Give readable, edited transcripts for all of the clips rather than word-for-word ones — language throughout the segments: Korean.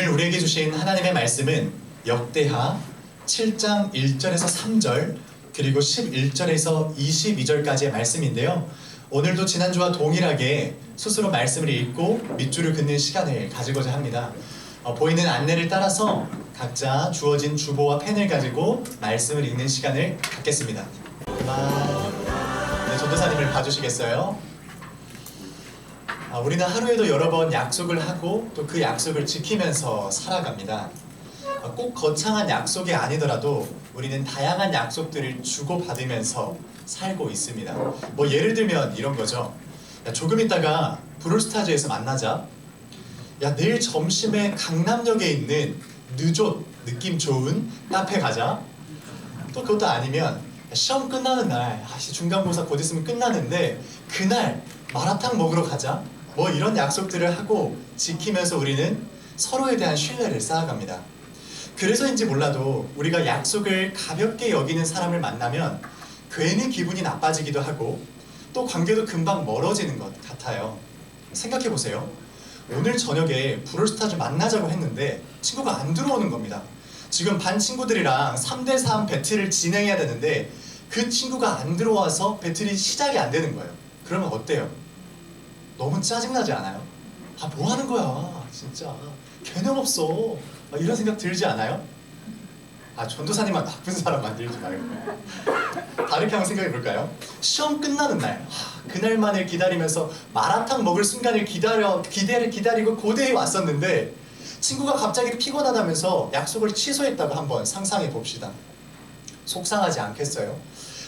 오늘 우리에게 주신 하나님의 말씀은 역대하 7장 1절에서 3절 그리고 11절에서 22절까지의 말씀인데요. 오늘도 지난주와 동일하게 스스로 말씀을 읽고 밑줄을 긋는 시간을 가지고자 합니다. 보이는 안내를 따라서 각자 주어진 주보와 펜을 가지고 말씀을 읽는 시간을 갖겠습니다. 네, 전도사님을 봐주시겠어요? 우리는 하루에도 여러 번 약속을 하고 또 그 약속을 지키면서 살아갑니다. 꼭 거창한 약속이 아니더라도 우리는 다양한 약속들을 주고받으면서 살고 있습니다. 뭐 예를 들면 이런 거죠. 야, 조금 있다가 브롤스타즈에서 만나자. 야, 내일 점심에 강남역에 있는 느좋 느낌 좋은 카페 가자. 또 그것도 아니면 야, 시험 끝나는 날 중간고사 곧 있으면 끝나는데 그날 마라탕 먹으러 가자. 뭐 이런 약속들을 하고 지키면서 우리는 서로에 대한 신뢰를 쌓아갑니다. 그래서인지 몰라도 우리가 약속을 가볍게 여기는 사람을 만나면 괜히 기분이 나빠지기도 하고 또 관계도 금방 멀어지는 것 같아요. 생각해보세요. 오늘 저녁에 브롤스타즈 만나자고 했는데 친구가 안 들어오는 겁니다. 지금 반 친구들이랑 3대3 배틀을 진행해야 되는데 그 친구가 안 들어와서 배틀이 시작이 안 되는 거예요. 그러면 어때요? 너무 짜증나지 않아요? 뭐 하는 거야 진짜 개념 없어 이런 생각 들지 않아요? 전도사님만 나쁜 사람 만들지 말고 다르게 한번 생각해 볼까요? 시험 끝나는 날 그날만을 기다리면서 마라탕 먹을 순간을 기다리고 고대에 왔었는데 친구가 갑자기 피곤하다면서 약속을 취소했다고 한번 상상해 봅시다. 속상하지 않겠어요?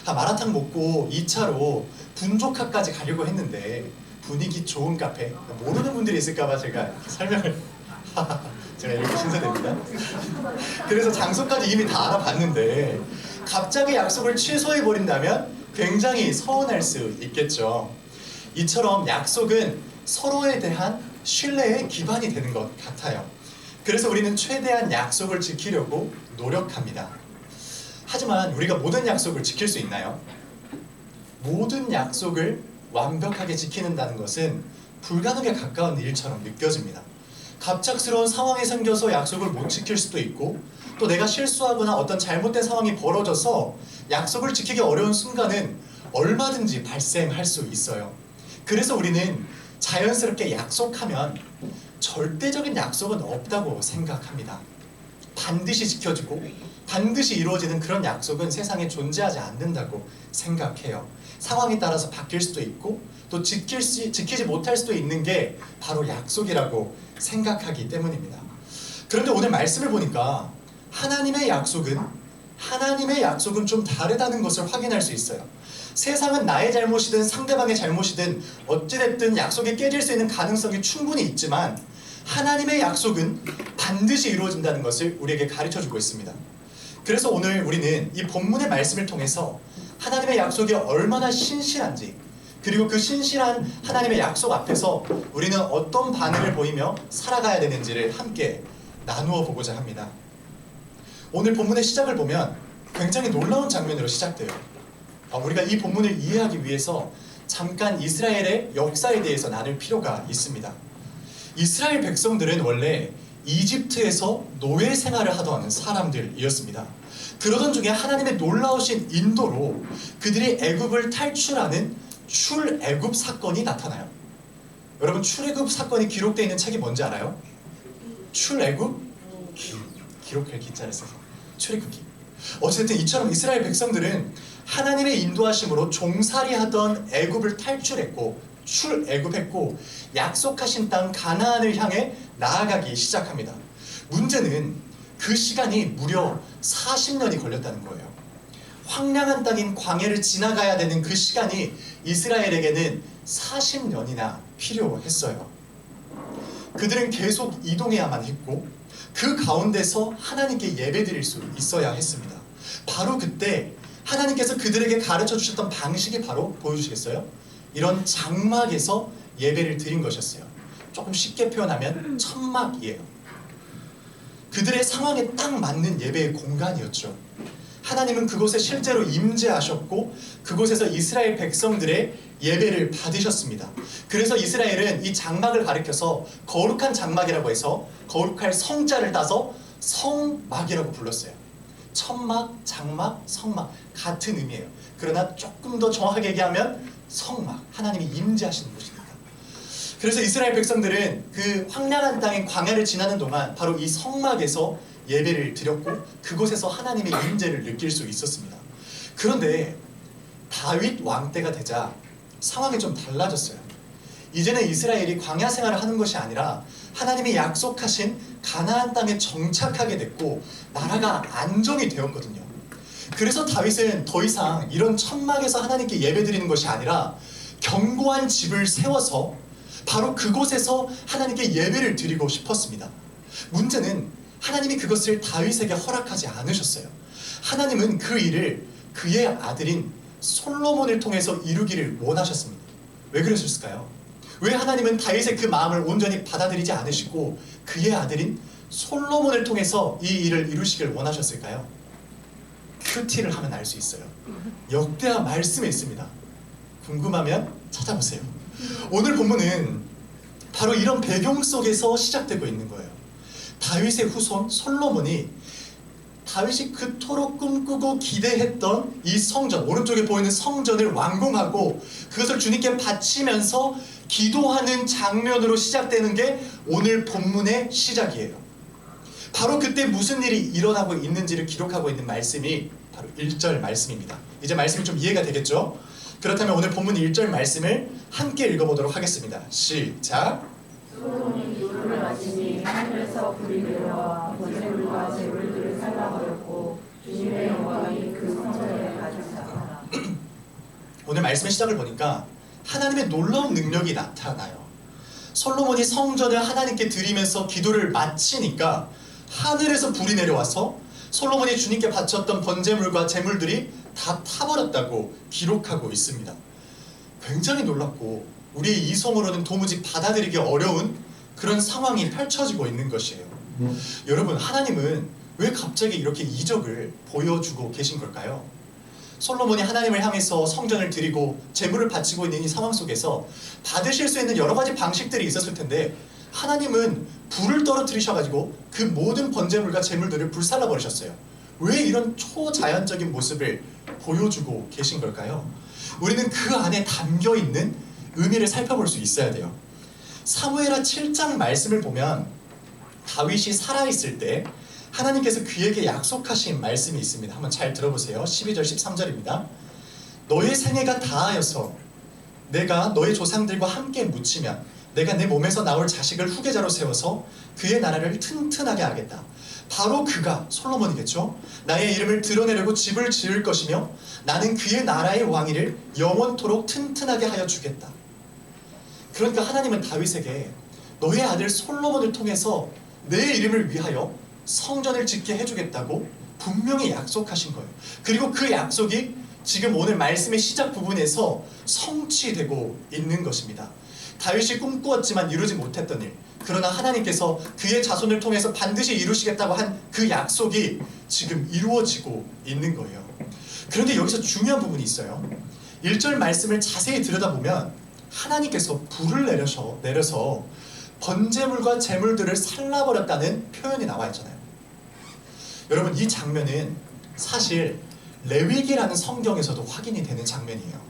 마라탕 먹고 2차로 분조카까지 가려고 했는데 분위기 좋은 카페, 모르는 분들이 있을까봐 제가 설명을 제가 이렇게 신세대입니다. 그래서 장소까지 이미 다 알아봤는데 갑자기 약속을 취소해버린다면 굉장히 서운할 수 있겠죠. 이처럼 약속은 서로에 대한 신뢰의 기반이 되는 것 같아요. 그래서 우리는 최대한 약속을 지키려고 노력합니다. 하지만 우리가 모든 약속을 지킬 수 있나요? 모든 약속을 완벽하게 지키는다는 것은 불가능에 가까운 일처럼 느껴집니다. 갑작스러운 상황이 생겨서 약속을 못 지킬 수도 있고 또 내가 실수하거나 어떤 잘못된 상황이 벌어져서 약속을 지키기 어려운 순간은 얼마든지 발생할 수 있어요. 그래서 우리는 자연스럽게 약속하면 절대적인 약속은 없다고 생각합니다. 반드시 지켜지고 반드시 이루어지는 그런 약속은 세상에 존재하지 않는다고 생각해요. 상황에 따라서 바뀔 수도 있고 또 지키지 못할 수도 있는 게 바로 약속이라고 생각하기 때문입니다. 그런데 오늘 말씀을 보니까 하나님의 약속은 좀 다르다는 것을 확인할 수 있어요. 세상은 나의 잘못이든 상대방의 잘못이든 어찌됐든 약속이 깨질 수 있는 가능성이 충분히 있지만 하나님의 약속은 반드시 이루어진다는 것을 우리에게 가르쳐주고 있습니다. 그래서 오늘 우리는 이 본문의 말씀을 통해서 하나님의 약속이 얼마나 신실한지 그리고 그 신실한 하나님의 약속 앞에서 우리는 어떤 반응을 보이며 살아가야 되는지를 함께 나누어 보고자 합니다. 오늘 본문의 시작을 보면 굉장히 놀라운 장면으로 시작돼요. 우리가 이 본문을 이해하기 위해서 잠깐 이스라엘의 역사에 대해서 나눌 필요가 있습니다. 이스라엘 백성들은 원래 이집트에서 노예 생활을 하던 사람들이었습니다. 그러던 중에 하나님의 놀라우신 인도로 그들이 애굽을 탈출하는 출애굽 사건이 나타나요. 여러분, 출애굽 사건이 기록되어 있는 책이 뭔지 알아요? 출애굽 기록할 기자를 써서 출애굽기. 어쨌든 이처럼 이스라엘 백성들은 하나님의 인도하심으로 종살이하던 애굽을 탈출했고 출애굽했고 약속하신 땅 가나안을 향해 나아가기 시작합니다. 문제는 그 시간이 무려 40년이 걸렸다는 거예요. 황량한 땅인 광야를 지나가야 되는 그 시간이 이스라엘에게는 40년이나 필요했어요. 그들은 계속 이동해야만 했고 그 가운데서 하나님께 예배드릴 수 있어야 했습니다. 바로 그때 하나님께서 그들에게 가르쳐 주셨던 방식이 바로 보여주시겠어요? 이런 장막에서 예배를 드린 것이었어요. 조금 쉽게 표현하면 천막이에요. 그들의 상황에 딱 맞는 예배의 공간이었죠. 하나님은 그곳에 실제로 임재하셨고 그곳에서 이스라엘 백성들의 예배를 받으셨습니다. 그래서 이스라엘은 이 장막을 가리켜서 거룩한 장막이라고 해서 거룩할 성자를 따서 성막이라고 불렀어요. 천막, 장막, 성막 같은 의미예요. 그러나 조금 더 정확하게 얘기하면 성막, 하나님이 임재하시는 곳입니다. 그래서 이스라엘 백성들은 그 황량한 땅인 광야를 지나는 동안 바로 이 성막에서 예배를 드렸고 그곳에서 하나님의 임재를 느낄 수 있었습니다. 그런데 다윗 왕 때가 되자 상황이 좀 달라졌어요. 이제는 이스라엘이 광야 생활을 하는 것이 아니라 하나님이 약속하신 가나안 땅에 정착하게 됐고 나라가 안정이 되었거든요. 그래서 다윗은 더 이상 이런 천막에서 하나님께 예배드리는 것이 아니라 견고한 집을 세워서 바로 그곳에서 하나님께 예배를 드리고 싶었습니다. 문제는 하나님이 그것을 다윗에게 허락하지 않으셨어요. 하나님은 그 일을 그의 아들인 솔로몬을 통해서 이루기를 원하셨습니다. 왜 그러셨을까요? 왜 하나님은 다윗의 그 마음을 온전히 받아들이지 않으시고 그의 아들인 솔로몬을 통해서 이 일을 이루시길 원하셨을까요? 큐티를 하면 알 수 있어요. 역대하 말씀에 있습니다. 궁금하면 찾아보세요. 오늘 본문은 바로 이런 배경 속에서 시작되고 있는 거예요. 다윗의 후손 솔로몬이 다윗이 그토록 꿈꾸고 기대했던 이 성전, 오른쪽에 보이는 성전을 완공하고 그것을 주님께 바치면서 기도하는 장면으로 시작되는 게 오늘 본문의 시작이에요. 바로 그때 무슨 일이 일어나고 있는지를 기록하고 있는 말씀이 바로 1절 말씀입니다. 이제 말씀이 좀 이해가 되겠죠? 그렇다면 오늘 본문 1절 말씀을 함께 읽어보도록 하겠습니다. 시작! 솔로몬이 기도를 마치니 하늘에서 불이 내려와 번제물과 제물들을 살라버렸고 주님의 영광이 그 성전에 가득 찼다. 오늘 말씀의 시작을 보니까 하나님의 놀라운 능력이 나타나요. 솔로몬이 성전을 하나님께 드리면서 기도를 마치니까 하늘에서 불이 내려와서 솔로몬이 주님께 바쳤던 번제물과 제물들이 다 타버렸다고 기록하고 있습니다. 굉장히 놀랍고 우리의 이성으로는 도무지 받아들이기 어려운 그런 상황이 펼쳐지고 있는 것이에요. 여러분, 하나님은 왜 갑자기 이렇게 이적을 보여주고 계신 걸까요? 솔로몬이 하나님을 향해서 성전을 드리고 제물을 바치고 있는 이 상황 속에서 받으실 수 있는 여러 가지 방식들이 있었을 텐데 하나님은 불을 떨어뜨리셔가지고 그 모든 번제물과 제물들을 불살라 버리셨어요. 왜 이런 초자연적인 모습을 보여주고 계신 걸까요? 우리는 그 안에 담겨있는 의미를 살펴볼 수 있어야 돼요. 사무엘하 7장 말씀을 보면 다윗이 살아있을 때 하나님께서 그에게 약속하신 말씀이 있습니다. 한번 잘 들어보세요. 12절 13절입니다. 너의 생애가 다하여서 내가 너의 조상들과 함께 묻히면 내가 내 몸에서 나올 자식을 후계자로 세워서 그의 나라를 튼튼하게 하겠다. 바로 그가 솔로몬이겠죠. 나의 이름을 드러내려고 집을 지을 것이며 나는 그의 나라의 왕위를 영원토록 튼튼하게 하여 주겠다. 그러니까 하나님은 다윗에게 너의 아들 솔로몬을 통해서 내 이름을 위하여 성전을 짓게 해주겠다고 분명히 약속하신 거예요. 그리고 그 약속이 지금 오늘 말씀의 시작 부분에서 성취되고 있는 것입니다. 다윗이 꿈꾸었지만 이루지 못했던 일, 그러나 하나님께서 그의 자손을 통해서 반드시 이루시겠다고 한 그 약속이 지금 이루어지고 있는 거예요. 그런데 여기서 중요한 부분이 있어요. 1절 말씀을 자세히 들여다보면 하나님께서 불을 내려서 번제물과 제물들을 살라버렸다는 표현이 나와 있잖아요. 여러분, 이 장면은 사실 레위기라는 성경에서도 확인이 되는 장면이에요.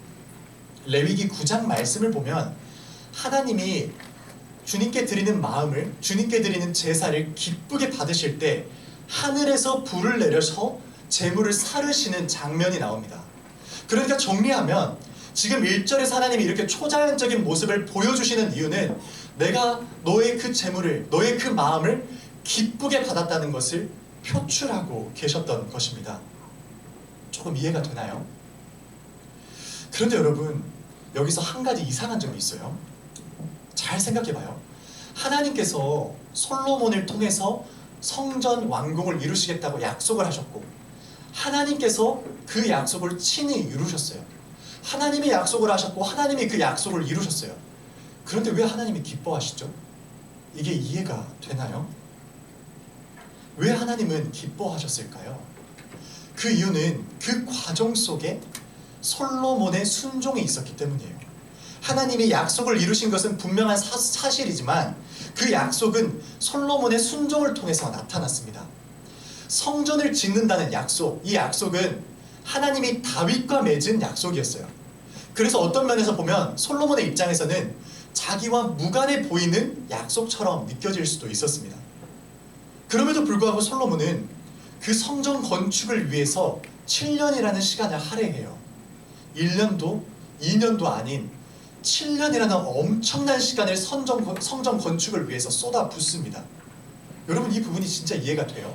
레위기 9장 말씀을 보면 하나님이 주님께 드리는 마음을, 주님께 드리는 제사를 기쁘게 받으실 때 하늘에서 불을 내려서 제물을 사르시는 장면이 나옵니다. 그러니까 정리하면 지금 1절에서 하나님이 이렇게 초자연적인 모습을 보여주시는 이유는 내가 너의 그 제물을, 너의 그 마음을 기쁘게 받았다는 것을 표출하고 계셨던 것입니다. 조금 이해가 되나요? 그런데 여러분, 여기서 한 가지 이상한 점이 있어요. 잘 생각해봐요. 하나님께서 솔로몬을 통해서 성전 완공을 이루시겠다고 약속을 하셨고 하나님께서 그 약속을 친히 이루셨어요. 하나님이 약속을 하셨고 하나님이 그 약속을 이루셨어요. 그런데 왜 하나님이 기뻐하시죠? 이게 이해가 되나요? 왜 하나님은 기뻐하셨을까요? 그 이유는 그 과정 속에 솔로몬의 순종이 있었기 때문이에요. 하나님이 약속을 이루신 것은 분명한 사실이지만 그 약속은 솔로몬의 순종을 통해서 나타났습니다. 성전을 짓는다는 약속, 이 약속은 하나님이 다윗과 맺은 약속이었어요. 그래서 어떤 면에서 보면 솔로몬의 입장에서는 자기와 무관해 보이는 약속처럼 느껴질 수도 있었습니다. 그럼에도 불구하고 솔로몬은 그 성전 건축을 위해서 7년이라는 시간을 할애해요. 1년도 2년도 아닌 7년이라는 엄청난 시간을 성전 건축을 위해서 쏟아붓습니다. 여러분, 이 부분이 진짜 이해가 돼요?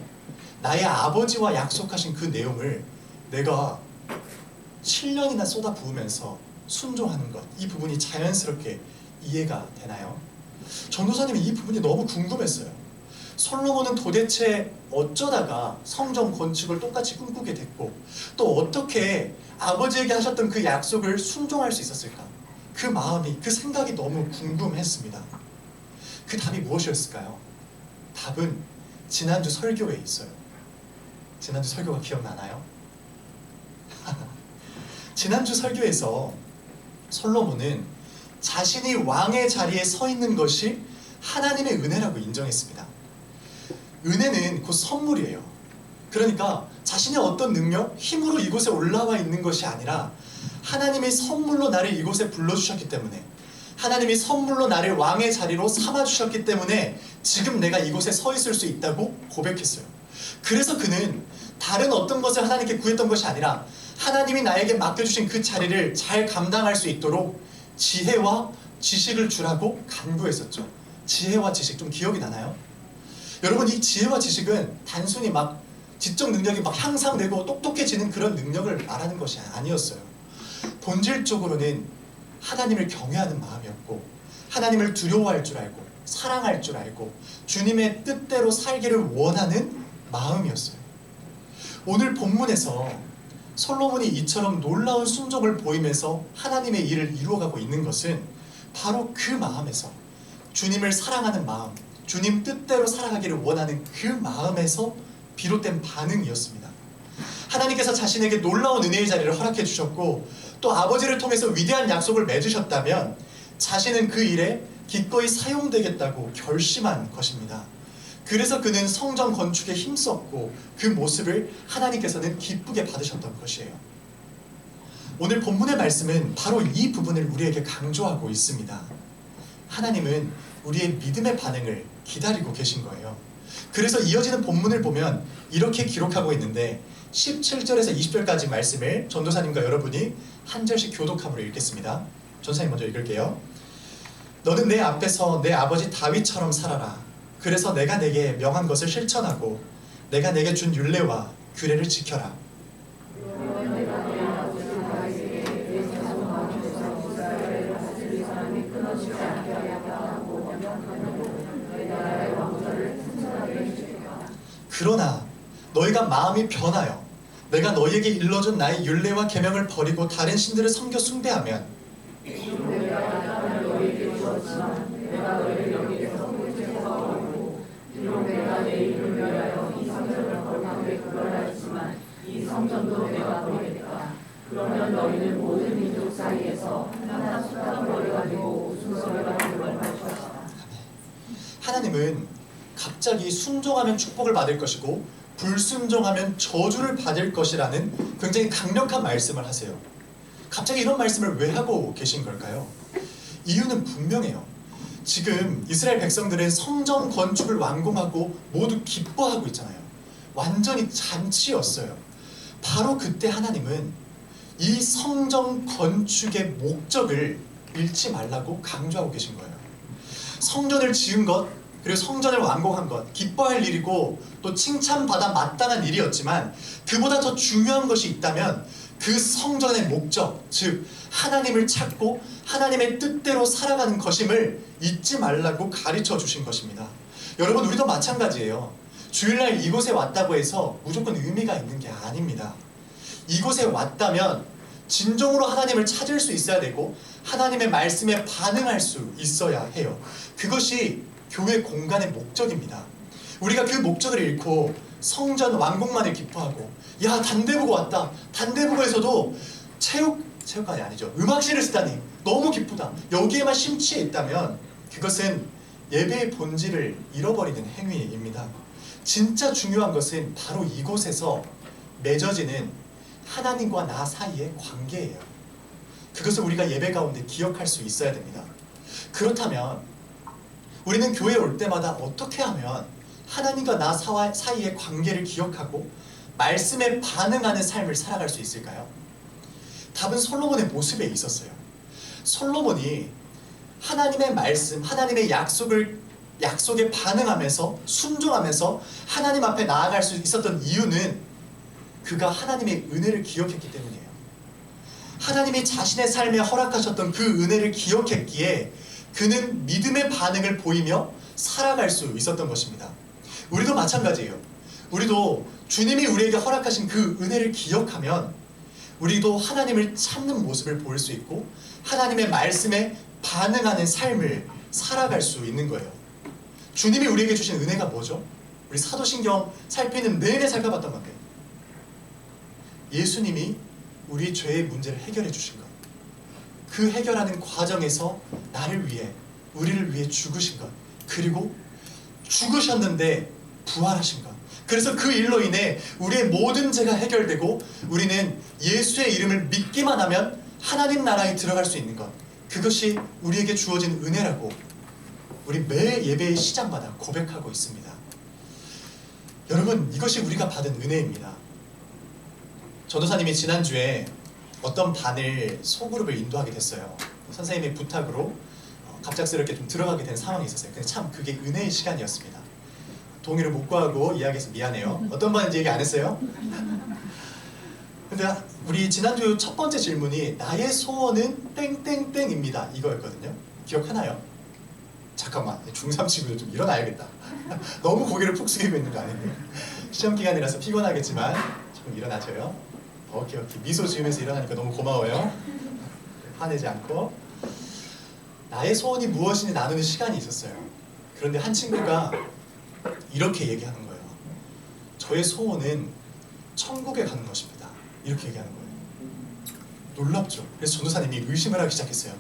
나의 아버지와 약속하신 그 내용을 내가 7년이나 쏟아부으면서 순종하는 것, 이 부분이 자연스럽게 이해가 되나요? 전도사님이 이 부분이 너무 궁금했어요. 솔로몬은 도대체 어쩌다가 성전 건축을 똑같이 꿈꾸게 됐고, 또 어떻게 아버지에게 하셨던 그 약속을 순종할 수 있었을까? 그 마음이, 그 생각이 너무 궁금했습니다. 그 답이 무엇이었을까요? 답은 지난주 설교에 있어요. 지난주 설교가 기억나나요? 지난주 설교에서 솔로몬은 자신이 왕의 자리에 서 있는 것이 하나님의 은혜라고 인정했습니다. 은혜는 곧 선물이에요. 그러니까 자신의 어떤 능력, 힘으로 이곳에 올라와 있는 것이 아니라 하나님이 선물로 나를 이곳에 불러주셨기 때문에, 하나님이 선물로 나를 왕의 자리로 삼아주셨기 때문에 지금 내가 이곳에 서 있을 수 있다고 고백했어요. 그래서 그는 다른 어떤 것을 하나님께 구했던 것이 아니라 하나님이 나에게 맡겨주신 그 자리를 잘 감당할 수 있도록 지혜와 지식을 주라고 간구했었죠. 지혜와 지식, 좀 기억이 나나요? 여러분, 이 지혜와 지식은 단순히 막 지적 능력이 막 향상되고 똑똑해지는 그런 능력을 말하는 것이 아니었어요. 본질적으로는 하나님을 경외하는 마음이었고, 하나님을 두려워할 줄 알고, 사랑할 줄 알고, 주님의 뜻대로 살기를 원하는 마음이었어요. 오늘 본문에서 솔로몬이 이처럼 놀라운 순종을 보이면서 하나님의 일을 이루어가고 있는 것은 바로 그 마음에서, 주님을 사랑하는 마음, 주님 뜻대로 살아가기를 원하는 그 마음에서 비롯된 반응이었습니다. 하나님께서 자신에게 놀라운 은혜의 자리를 허락해 주셨고, 또 아버지를 통해서 위대한 약속을 맺으셨다면 자신은 그 일에 기꺼이 사용되겠다고 결심한 것입니다. 그래서 그는 성전 건축에 힘썼고 그 모습을 하나님께서는 기쁘게 받으셨던 것이에요. 오늘 본문의 말씀은 바로 이 부분을 우리에게 강조하고 있습니다. 하나님은 우리의 믿음의 반응을 기다리고 계신 거예요. 그래서 이어지는 본문을 보면 이렇게 기록하고 있는데, 17절에서 20절까지 말씀을 전도사님과 여러분이 한 절씩 교독함으로 읽겠습니다. 전도사님 먼저 읽을게요. 너는 내 앞에서 내 아버지 다윗처럼 살아라. 그래서 내가 내게 명한 것을 실천하고 내가 내게 준 율례와 규례를 지켜라. 그러나 너희가 마음이 변하여 내가 너희에게 일러준 나의 율례와 계명을 버리고 다른 신들을 섬겨 숭배하면 그러면 너희는 모든 민족 사이에서 하나 수다거리 가지고 웃음소리가 들을 것이다. 하나님은 갑자기 순종하면 축복을 받을 것이고 불순종하면 저주를 받을 것이라는 굉장히 강력한 말씀을 하세요. 갑자기 이런 말씀을 왜 하고 계신 걸까요? 이유는 분명해요. 지금 이스라엘 백성들은 성전 건축을 완공하고 모두 기뻐하고 있잖아요. 완전히 잔치였어요. 바로 그때 하나님은 이 성전 건축의 목적을 잃지 말라고 강조하고 계신 거예요. 성전을 지은 것, 그리고 성전을 완공한 것, 기뻐할 일이고 또 칭찬받아 마땅한 일이었지만 그보다 더 중요한 것이 있다면 그 성전의 목적, 즉 하나님을 찾고 하나님의 뜻대로 살아가는 것임을 잊지 말라고 가르쳐 주신 것입니다. 여러분, 우리도 마찬가지예요. 주일날 이곳에 왔다고 해서 무조건 의미가 있는 게 아닙니다. 이곳에 왔다면 진정으로 하나님을 찾을 수 있어야 되고 하나님의 말씀에 반응할 수 있어야 해요. 그것이 교회 공간의 목적입니다. 우리가 그 목적을 잃고 성전 완공만을 기뻐하고, 야 단대보고 왔다, 단대보고에서도 체육관이 아니죠, 음악실을 쓰다니 너무 기쁘다. 여기에만 심취해 있다면 그것은 예배의 본질을 잃어버리는 행위입니다. 진짜 중요한 것은 바로 이곳에서 맺어지는 하나님과 나 사이의 관계예요. 그것을 우리가 예배 가운데 기억할 수 있어야 됩니다. 그렇다면 우리는 교회에 올 때마다 어떻게 하면 하나님과 나 사이의 관계를 기억하고 말씀에 반응하는 삶을 살아갈 수 있을까요? 답은 솔로몬의 모습에 있었어요. 솔로몬이 하나님의 말씀, 하나님의 약속에 반응하면서 순종하면서 하나님 앞에 나아갈 수 있었던 이유는 그가 하나님의 은혜를 기억했기 때문이에요. 하나님이 자신의 삶에 허락하셨던 그 은혜를 기억했기에 그는 믿음의 반응을 보이며 살아갈 수 있었던 것입니다. 우리도 마찬가지예요. 우리도 주님이 우리에게 허락하신 그 은혜를 기억하면 우리도 하나님을 찾는 모습을 볼 수 있고 하나님의 말씀에 반응하는 삶을 살아갈 수 있는 거예요. 주님이 우리에게 주신 은혜가 뭐죠? 우리 사도신경 살피는 내내 살펴봤던 건데 예수님이 우리 죄의 문제를 해결해 주신 것, 그 해결하는 과정에서 나를 위해, 우리를 위해 죽으신 것, 그리고 죽으셨는데 부활하신 것, 그래서 그 일로 인해 우리의 모든 죄가 해결되고 우리는 예수의 이름을 믿기만 하면 하나님 나라에 들어갈 수 있는 것, 그것이 우리에게 주어진 은혜라고 우리 매 예배의 시작마다 고백하고 있습니다. 여러분, 이것이 우리가 받은 은혜입니다. 전도사님이 지난주에 어떤 반을 소그룹을 인도하게 됐어요. 선생님의 부탁으로 갑작스럽게 좀 들어가게 된 상황이 있었어요. 근데 참 그게 은혜의 시간이었습니다. 동의를 못 구하고 이야기해서 미안해요. 어떤 반인지 얘기 안 했어요? 근데 우리 지난주 첫 번째 질문이 나의 소원은 땡땡땡입니다 이거였거든요. 기억하나요? 잠깐만, 중3 친구들 좀 일어나야겠다. 너무 고개를 푹 숙이고 있는 거 아니에요? 시험 기간이라서 피곤하겠지만 조금 일어나줘요. 오케이. 미소 지으면서 일어나니까 너무 고마워요. 화내지 않고. 나의 소원이 무엇인지 나누는 시간이 있었어요. 그런데 한 친구가 이렇게 얘기하는 거예요. 저의 소원은 천국에 가는 것입니다. 이렇게 얘기하는 거예요. 놀랍죠? 그래서 전도사님이 의심을 하기 시작했어요.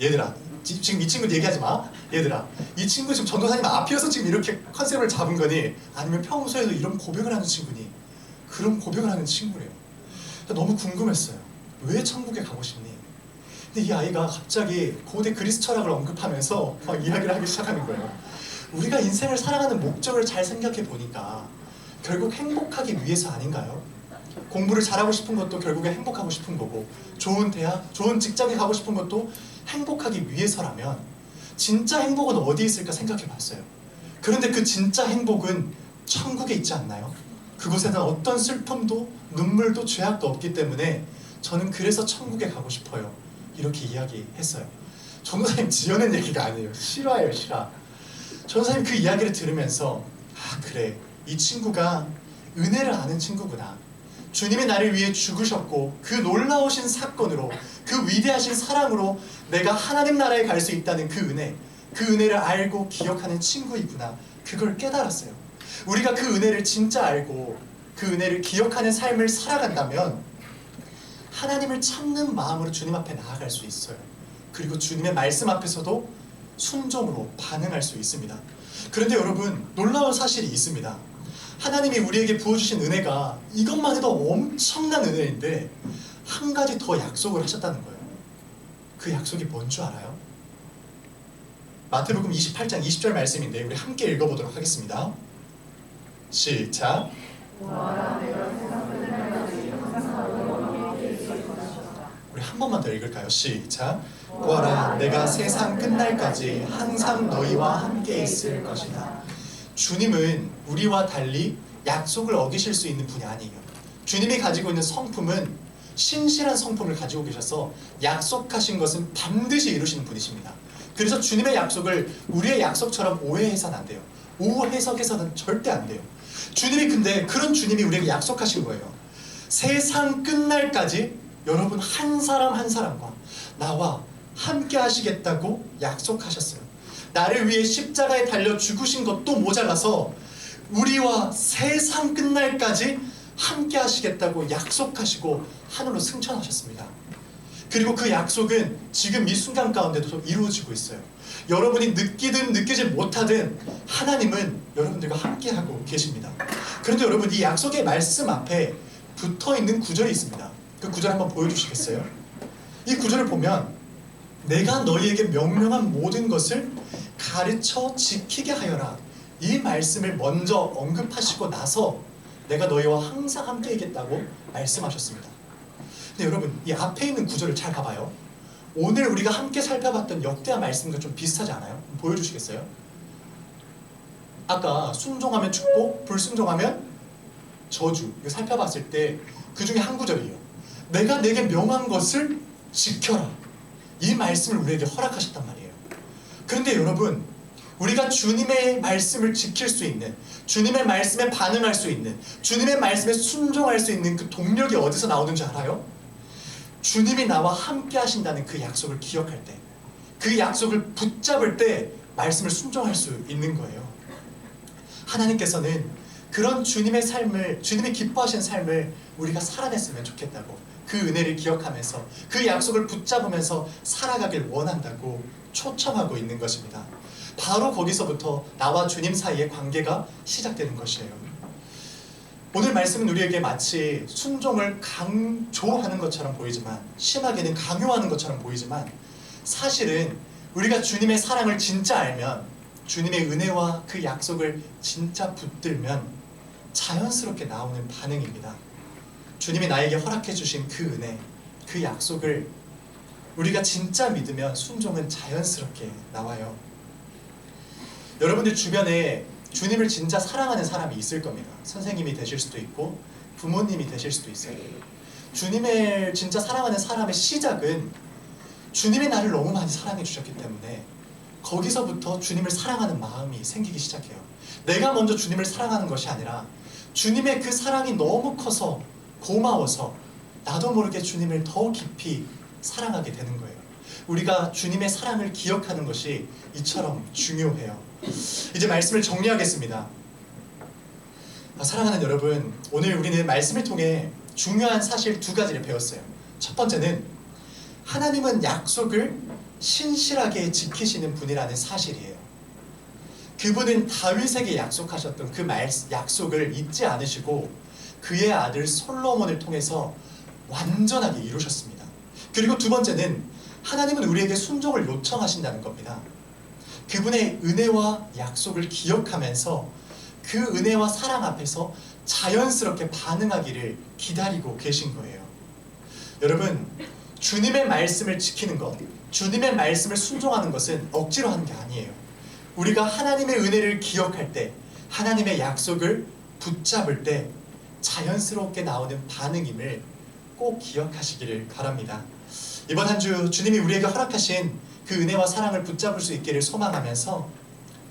얘들아, 지금 이 친구 얘기하지 마. 얘들아, 이 친구 지금 전도사님 앞이어서 지금 이렇게 컨셉을 잡은 거니 아니면 평소에도 이런 고백을 하는 친구니? 그런 고백을 하는 친구래요. 너무 궁금했어요. 왜 천국에 가고 싶니? 근데 이 아이가 갑자기 고대 그리스 철학을 언급하면서 막 이야기를 하기 시작하는 거예요. 우리가 인생을 살아가는 목적을 잘 생각해 보니까 결국 행복하기 위해서 아닌가요? 공부를 잘하고 싶은 것도 결국에 행복하고 싶은 거고, 좋은 대학, 좋은 직장에 가고 싶은 것도 행복하기 위해서라면 진짜 행복은 어디 있을까 생각해 봤어요. 그런데 그 진짜 행복은 천국에 있지 않나요? 그곳에는 어떤 슬픔도 눈물도 죄악도 없기 때문에 저는 그래서 천국에 가고 싶어요. 이렇게 이야기했어요. 전도사님 지어낸 얘기가 아니에요. 실화예요, 실화. 전도사님 그 이야기를 들으면서 아, 그래, 이 친구가 은혜를 아는 친구구나. 주님이 나를 위해 죽으셨고 그 놀라우신 사건으로, 그 위대하신 사랑으로 내가 하나님 나라에 갈 수 있다는 그 은혜, 그 은혜를 알고 기억하는 친구이구나. 그걸 깨달았어요. 우리가 그 은혜를 진짜 알고 그 은혜를 기억하는 삶을 살아간다면 하나님을 찾는 마음으로 주님 앞에 나아갈 수 있어요. 그리고 주님의 말씀 앞에서도 순종으로 반응할 수 있습니다. 그런데 여러분, 놀라운 사실이 있습니다. 하나님이 우리에게 부어주신 은혜가 이것만 해도 엄청난 은혜인데 한 가지 더 약속을 하셨다는 거예요. 그 약속이 뭔 줄 알아요? 마태복음 28장 20절 말씀인데 우리 함께 읽어보도록 하겠습니다. 시작. 우리 한 번만 더 읽을까요? 시작. 보아라, 내가 세상 끝날까지 항상 너희와 함께 있을 것이다. 주님은 우리와 달리 약속을 어기실 수 있는 분이 아니에요. 주님이 가지고 있는 성품은 신실한 성품을 가지고 계셔서 약속하신 것은 반드시 이루시는 분이십니다. 그래서 주님의 약속을 우리의 약속처럼 오해해서는 안 돼요. 오해석해서는 절대 안 돼요. 주님이, 근데 그런 주님이 우리에게 약속하신 거예요. 세상 끝날까지 여러분 한 사람 한 사람과 나와 함께 하시겠다고 약속하셨어요. 나를 위해 십자가에 달려 죽으신 것도 모자라서 우리와 세상 끝날까지 함께 하시겠다고 약속하시고 하늘로 승천하셨습니다. 그리고 그 약속은 지금 이 순간 가운데도 이루어지고 있어요. 여러분이 느끼든 느끼지 못하든 하나님은 여러분들과 함께하고 계십니다. 그런데 여러분, 이 약속의 말씀 앞에 붙어있는 구절이 있습니다. 그 구절 한번 보여주시겠어요? 이 구절을 보면 내가 너희에게 명령한 모든 것을 가르쳐 지키게 하여라, 이 말씀을 먼저 언급하시고 나서 내가 너희와 항상 함께 있겠다고 말씀하셨습니다. 근데 여러분, 이 앞에 있는 구절을 잘 봐봐요. 오늘 우리가 함께 살펴봤던 역대하 말씀과 좀 비슷하지 않아요? 보여주시겠어요? 아까 순종하면 축복, 불순종하면 저주, 이거 살펴봤을 때 그 중에 한 구절이에요. 내가 내게 명한 것을 지켜라, 이 말씀을 우리에게 허락하셨단 말이에요. 그런데 여러분, 우리가 주님의 말씀을 지킬 수 있는, 주님의 말씀에 반응할 수 있는, 주님의 말씀에 순종할 수 있는 그 동력이 어디서 나오는지 알아요? 주님이 나와 함께 하신다는 그 약속을 기억할 때, 그 약속을 붙잡을 때 말씀을 순종할 수 있는 거예요. 하나님께서는 그런 주님의 삶을, 주님이 기뻐하시는 삶을 우리가 살아냈으면 좋겠다고, 그 은혜를 기억하면서 그 약속을 붙잡으면서 살아가길 원한다고 초청하고 있는 것입니다. 바로 거기서부터 나와 주님 사이의 관계가 시작되는 것이에요. 오늘 말씀은 우리에게 마치 순종을 강조하는 것처럼 보이지만, 심하게는 강요하는 것처럼 보이지만, 사실은 우리가 주님의 사랑을 진짜 알면, 주님의 은혜와 그 약속을 진짜 붙들면 자연스럽게 나오는 반응입니다. 주님이 나에게 허락해 주신 그 은혜, 그 약속을 우리가 진짜 믿으면 순종은 자연스럽게 나와요. 여러분들 주변에 주님을 진짜 사랑하는 사람이 있을 겁니다. 선생님이 되실 수도 있고 부모님이 되실 수도 있어요. 주님을 진짜 사랑하는 사람의 시작은 주님이 나를 너무 많이 사랑해 주셨기 때문에 거기서부터 주님을 사랑하는 마음이 생기기 시작해요. 내가 먼저 주님을 사랑하는 것이 아니라 주님의 그 사랑이 너무 커서 고마워서 나도 모르게 주님을 더 깊이 사랑하게 되는 거예요. 우리가 주님의 사랑을 기억하는 것이 이처럼 중요해요. 이제 말씀을 정리하겠습니다. 사랑하는 여러분, 오늘 우리는 말씀을 통해 중요한 사실 두 가지를 배웠어요. 첫 번째는 하나님은 약속을 신실하게 지키시는 분이라는 사실이에요. 그분은 다윗에게 약속하셨던 그 약속을 잊지 않으시고 그의 아들 솔로몬을 통해서 완전하게 이루셨습니다. 그리고 두 번째는 하나님은 우리에게 순종을 요청하신다는 겁니다. 그분의 은혜와 약속을 기억하면서 그 은혜와 사랑 앞에서 자연스럽게 반응하기를 기다리고 계신 거예요. 여러분, 주님의 말씀을 지키는 것, 주님의 말씀을 순종하는 것은 억지로 하는 게 아니에요. 우리가 하나님의 은혜를 기억할 때, 하나님의 약속을 붙잡을 때 자연스럽게 나오는 반응임을 꼭 기억하시기를 바랍니다. 이번 한 주 주님이 우리에게 허락하신 그 은혜와 사랑을 붙잡을 수 있기를 소망하면서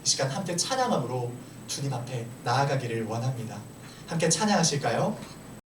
이 시간 함께 찬양함으로 주님 앞에 나아가기를 원합니다. 함께 찬양하실까요?